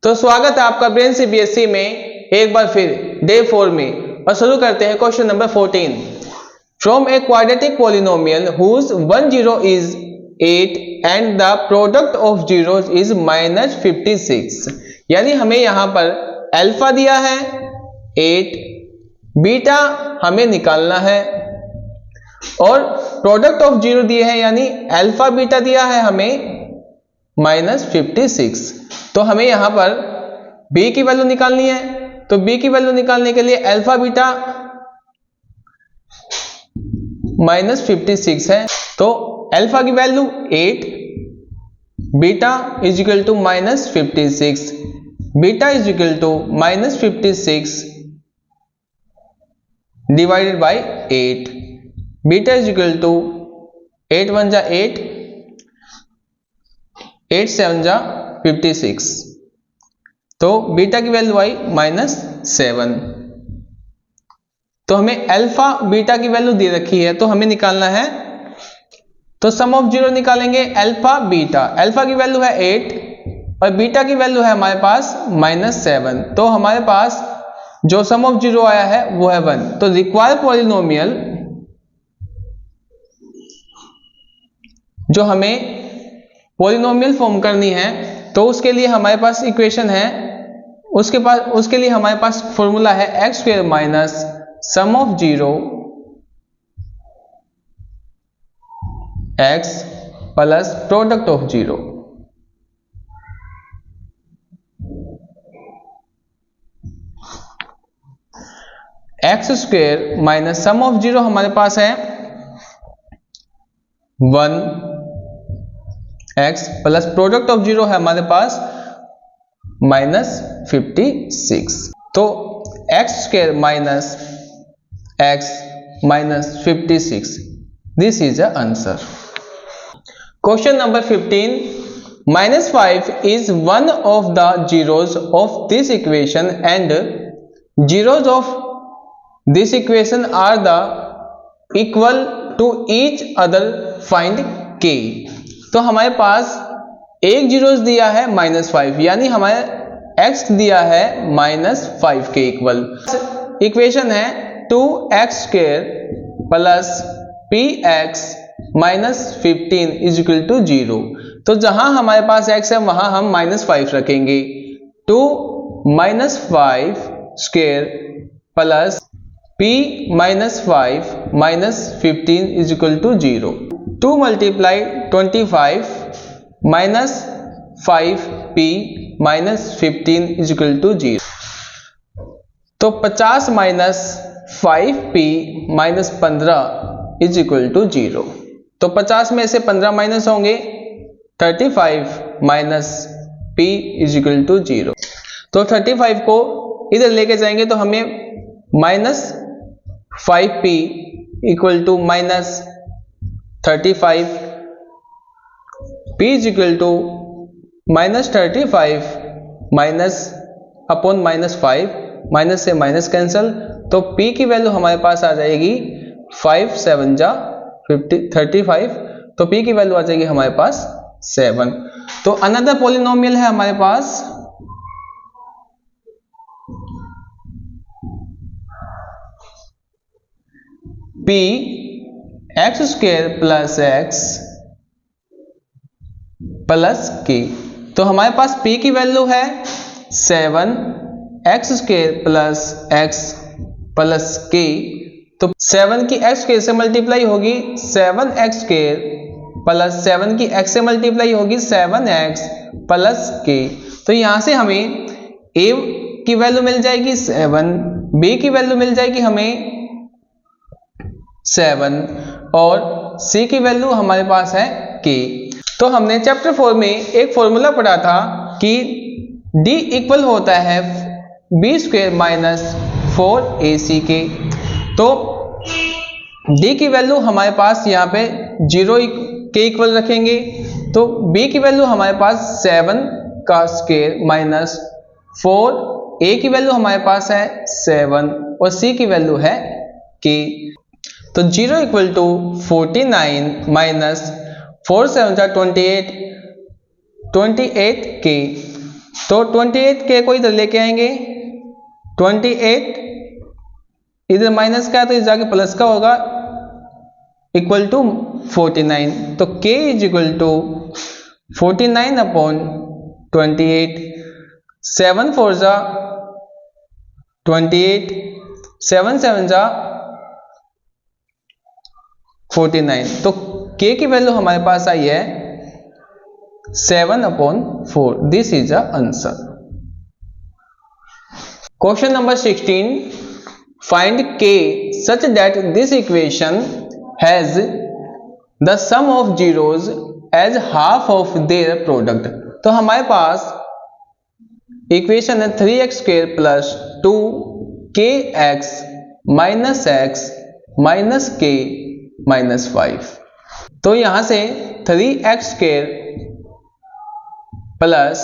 तो स्वागत है आपका ब्रेन सीबीएसई में एक बार फिर डे 4 में। और शुरू करते हैं question number 14। From a quadratic polynomial whose one zero is 8 and the product of zeros is -56। यानी हमें यहां पर अल्फा दिया है 8, बीटा हमें निकालना है और प्रोडक्ट ऑफ जीरो दिए हैं यानी अल्फा बीटा दिया है हमें -56। तो हमें यहां पर b की वैल्यू निकालनी है। तो b की वैल्यू निकालने के लिए अल्फा बीटा -56 है। तो अल्फा की value 8, beta is equal to -56, beta is equal to -56 divided by 8, beta is equal to 8 1 जा 8, 8 7 जा 56। तो बीटा की वैल्यू आई -7। तो हमें अल्फा बीटा की वैल्यू दे रखी है तो हमें निकालना है। तो सम ऑफ जीरो निकालेंगे अल्फा बीटा। अल्फा की वैल्यू है 8 और बीटा की वैल्यू है हमारे पास -7। तो हमारे पास जो सम ऑफ जीरो आया है वो है 1। तो रिक्वायर्ड पॉलिनोमियल जो हमें पॉलिनोमियल फॉर्म करनी है तो उसके लिए हमारे पास इक्वेशन है, उसके लिए हमारे पास फॉर्मूला है x square minus sum of zero x plus product of zero. X square minus sum of zero हमारे पास है 1 x plus product of zero है हमारे पास -56। तो x square minus x -56, this is the answer. Question number 15। -5 is one of the zeros of this equation and zeros of this equation are the equal to each other, find k। तो हमारे पास एक zeros दिया है -5 यानी हमारे x दिया है -5 के इक्वल। इक्वेशन है 2x² plus px -15 is equal to 0। तो जहां हमारे पास x है वहां हम -5 रखेंगे। 2 -5² plus p -5 -15 is equal to 0। 2 multiply 25 minus 5p -15 is equal to 0। तो 50 minus 5p -15 is equal to 0। तो 50 में से 15 माइनस होंगे, 35 minus p is equal to 0। तो 35 को इधर लेके जाएंगे तो हमें -5p equal to -35, p is equal to -35 minus upon -5, minus से माइनस कैंसल। तो p की वैल्यू हमारे पास आ जाएगी 5 7 जा 35। तो p की वैल्यू आ जाएगी हमारे पास 7। तो अनदर पॉलिनोमियल है हमारे पास p x² plus x plus k। तो हमारे पास p की वैल्यू है 7 x² plus x plus k। तो 7 की x² से मल्टीप्लाई होगी 7x² प्लस 7 की x से मल्टीप्लाई होगी 7x प्लस k। तो यहां से हमें a की वैल्यू मिल जाएगी 7, b की वैल्यू मिल जाएगी हमें 7 और c की वैल्यू हमारे पास है k। तो हमने चैप्टर 4 में एक फॉर्मूला पढ़ा था कि d इक्वल होता है b² माइनस 4ac के। तो d की वैल्यू हमारे पास यहाँ पे 0 के इक्वल रखेंगे। तो b की वैल्यू हमारे पास 7 का स्क्वायर माइनस 4, a की वैल्यू हमारे पास है 7 और c की वैल्यू है k। तो 0 इक्वल टू 49 माइनस 4 7 28 28 के। तो 28k को इधर लेके आएंगे, 28 इधर माइनस का है तो इधर जाके प्लस का होगा, इक्वल टू 49। तो k is equal to 49 upon 28। 7 4 जा 28, 7 7 जा 49। तो k की वैल्यू हमारे पास आई है 7 upon 4। This is the answer. Question number 16, find k such that this equation has the sum of zeros as half of their product। तो हमारे पास equation है 3x² plus 2kx minus x minus k minus 5। तो यहां से 3x² plus,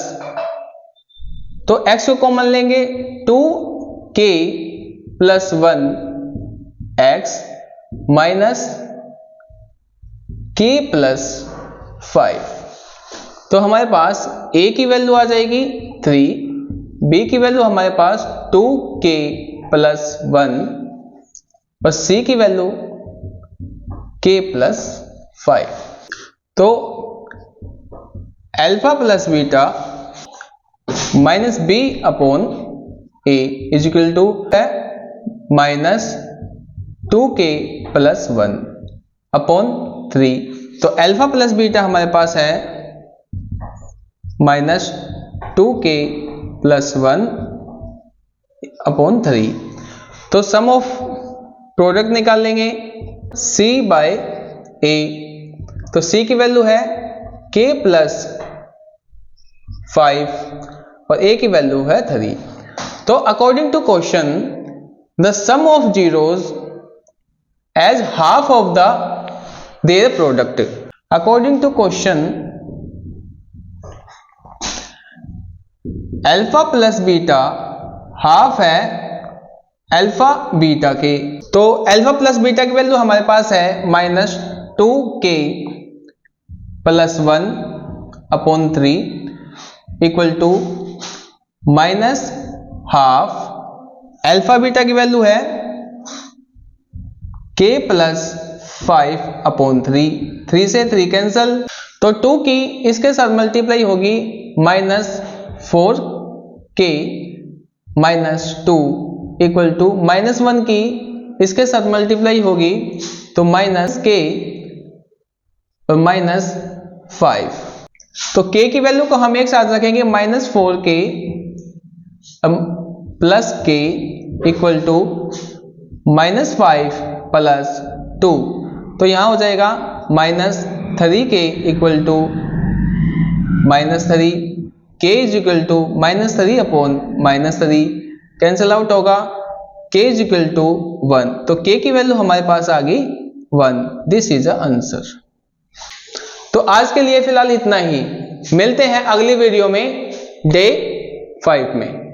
तो x को common लेंगे, 2k plus 1 x minus k plus 5। तो हमारे पास a की वैल्यू आ जाएगी 3, b की वैल्यू हमारे पास 2k प्लस 1 और c की वैल्यू k प्लस 5। तो alpha plus beta minus b upon a is equal to है माइनस 2k प्लस 1 अपॉन 3। तो अल्फा प्लस बीटा हमारे पास है माइनस 2k प्लस 1 अपॉन 3। तो सम ऑफ प्रोडक्ट निकाल लेंगे c बाय a। तो c की वैल्यू है k प्लस 5 और a की वैल्यू है 3। तो according to question the sum of zeros as half of the their product. According to question alpha plus beta half है अल्फा बीटा के। तो अल्फा प्लस बीटा की वैल्यू हमारे पास है minus 2k plus 1 upon 3 equal to minus half. Alpha beta की value है k plus 5 upon 3, 3 से 3 कैंसल। तो 2 की इसके साथ मल्टीप्लाई होगी minus 4k minus 2 equal to minus 1 की इसके साथ मल्टीप्लाई होगी तो माइनस k और माइनस 5। तो k की वैल्यू को हम एक साथ रखेंगे minus 4k plus k equal to minus 5 plus 2। तो यहां हो जाएगा minus 3k equal to minus 3, k is equal to minus 3 upon minus 3 cancel out होगा, k इज इक्वल टू 1। तो k की वैल्यू हमारे पास आ गई 1। This is a answer. तो आज के लिए फिलहाल इतना ही, मिलते हैं अगली वीडियो में डे 5 में।